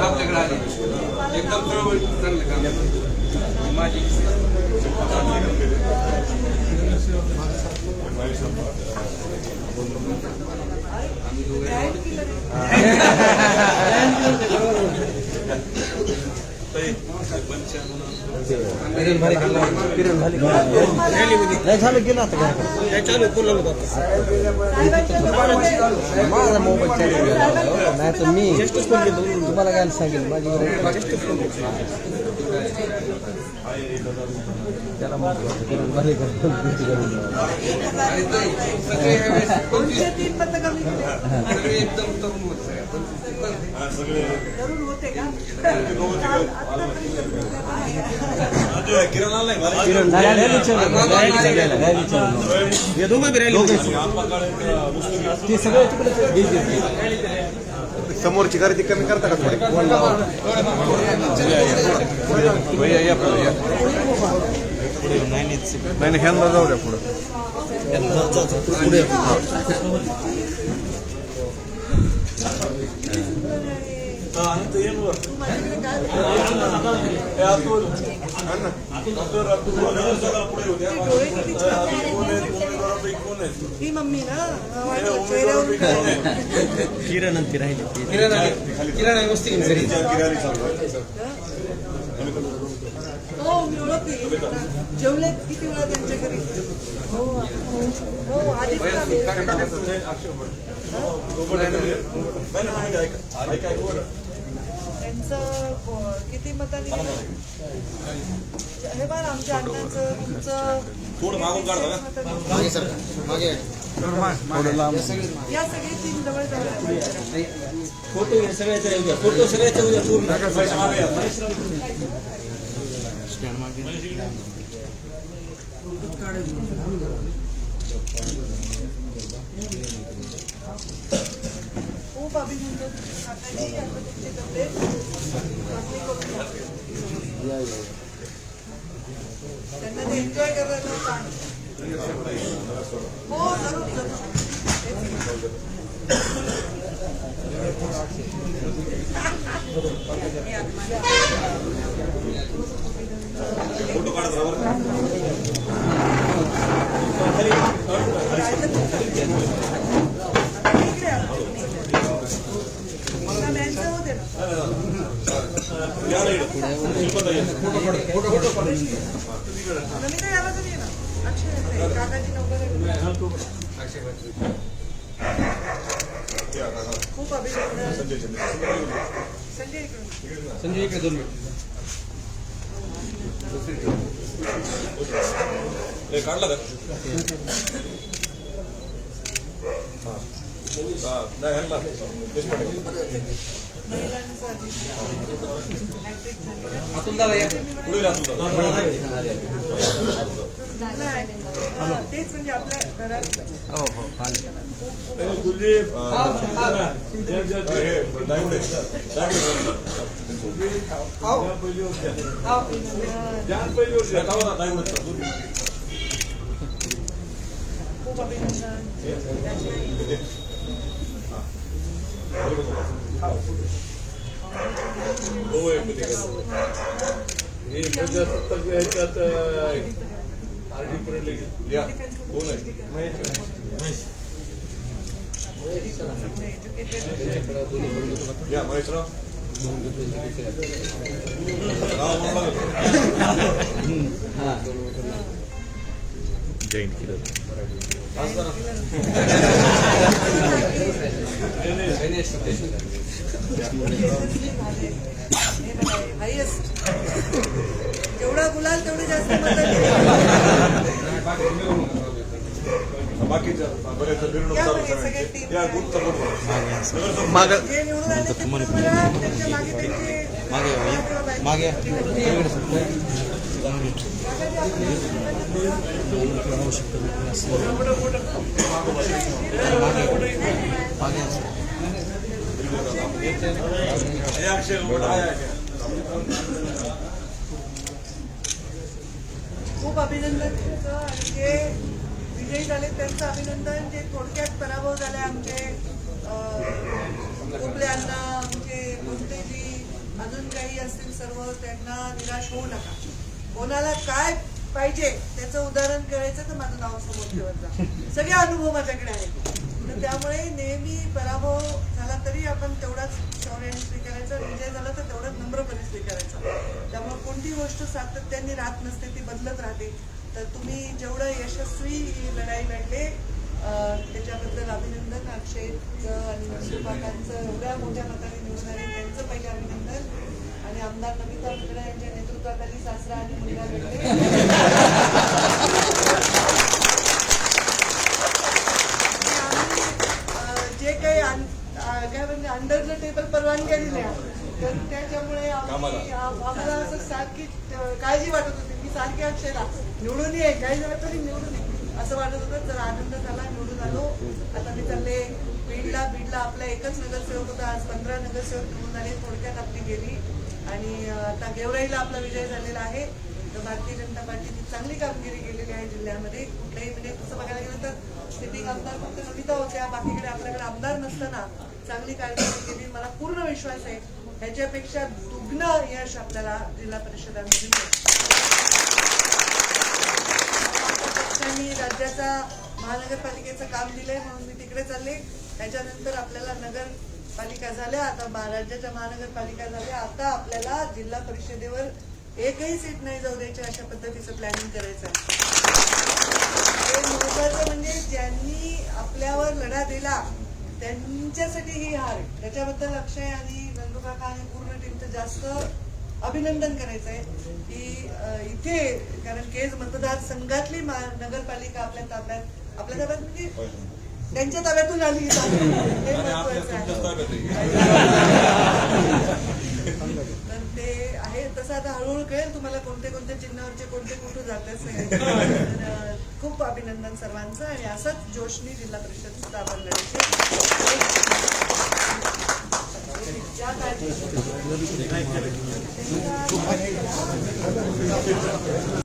आपल्याकडे आले एकदम चळवळ चांगलं काम माझी झालं गेलं आता काय चालू माझा मोबाईल चालू नाही तर मी तुम्हाला काय सांगेल माझी त्याला एकदम तरुण ते सगळं समोरची गर्दी कमी करता का थोडी नाही ह्यांना जाऊ द्या पुढं ही मम्मी ना किरण ती राहिली किराणा वस्ती हो मी ओळखते जेवले किती वेळा त्यांच्या घरी हो हो आधीच त्यांचं किती मतांनी हे बघ आमच्या अण्णांचं तुमचं थोडं मागून काढता या सगळे तीन जवळ जवळ फोटो सगळ्याच्या फोटो सगळ्याच्या उद्या पूर्ण खूप अभिनंदन काकाजी आता तुमचे तब्येत त्यांना ते एन्जॉय करायला सांग हो जरूर जरूर खूप अभिनंदन संजय इकडे 2 मिनिट काढला का अतुल दादा या तेच म्हणजे आपल्या घरात खूप अभिनंदन जैन किलो जेवढा गुलाल तेवढे जास्त बाकीच्या बरेच मागे हे अक्षय मोठा आहे अक्षय. खूप अभिनंदन तुमचं आणि जे विजयी झाले त्यांचं अभिनंदन. जे थोडक्यात पराभव झाले आमचे कुपले अण्णा, आमचे कोणतेजी अजून काही असतील सर्व, त्यांना निराश होऊ नका. कोणाला काय पाहिजे त्याचं उदाहरण करायचं तर माझं नाव समोर ठेवत जा. सगळे अनुभव माझ्याकडे आहेत. तर त्यामुळे नेहमी पराभव झाला तरी आपण तेवढाच शौर्याने स्वीकारायचा, विजय झाला तर तेवढाच नम्रपणे स्वीकारायचा. त्यामुळे कोणती गोष्ट सातत्याने राहत नसते, ती बदलत राहते. तर तुम्ही जेवढं यशस्वी ही लढाई लढले त्याच्याबद्दल अभिनंदन. अक्षयचं आणि नंदुकाकांचं एवढ्या मोठ्या मताने निवडून आले त्यांचं पहिले अभिनंदन. आणि आमदार नमिता मुंदडा यांच्या नेतृत्वाखाली सासरा आणि मुलगा लढले. जे काही काय म्हणजे अंडर द टेबल परवानग्या दिल्या तर त्याच्यामुळे आम्हाला असं सारखी काळजी वाटत होती. मी सारखी अक्षयला निवडून ये, काही झालं तरी निवडून ये असं वाटत होतं. तर आनंद झाला, निवडून आलो. आता मी चालले बीडला आपला एकच नगरसेवक होता, आज 15 नगरसेवक निवडून आले. थोडक्यात आपली गेली आणि आता गेवराईला आपला विजय झालेला आहे. तर भारतीय जनता पार्टीने चांगली कामगिरी केलेली आहे जिल्ह्यामध्ये. कुठल्याही म्हणजे तसं बघायला गेलं तर सिटिंग आमदार फक्त नमिता होत्या, बाकीकडे आपल्याकडे आमदार नसताना चांगली कामगिरी केली. मला पूर्ण विश्वास आहे ह्याच्यापेक्षा दुग्न यश आपल्याला जिल्हा परिषदांमध्ये पक्षांनी राज्याचा महानगरपालिकेचं काम दिलंय म्हणून मी तिकडे चालले. त्याच्यानंतर आपल्याला नगरपालिका झाल्या, आता राज्याच्या महानगरपालिका झाल्या. आता आपल्याला जिल्हा परिषदेवर एकही सीट नाही जाऊ द्यायची अशा पद्धतीचं प्लॅनिंग करायचं आहे. हे महत्वाचं म्हणजे ज्यांनी आपल्यावर लढा दिला त्यांच्यासाठी ही हार आहे. त्याच्याबद्दल अक्षय आणि नंदुकाका आणि पूर्ण टीमचं जास्त अभिनंदन करायचं आहे की इथे कारण केज मतदारसंघातली नगरपालिका आपल्या ताब्यात म्हणजे त्यांच्या ताब्यातून आली हे महत्वाचं आहे. तर ते आहे तसं आता हळूहळू कळेल तुम्हाला कोणते चिन्हावरचे कोणते कुठं जात. खूप अभिनंदन सर्वांचं आणि असंच जोशनी जिल्हा परिषद सुद्धा आपण लढायचे.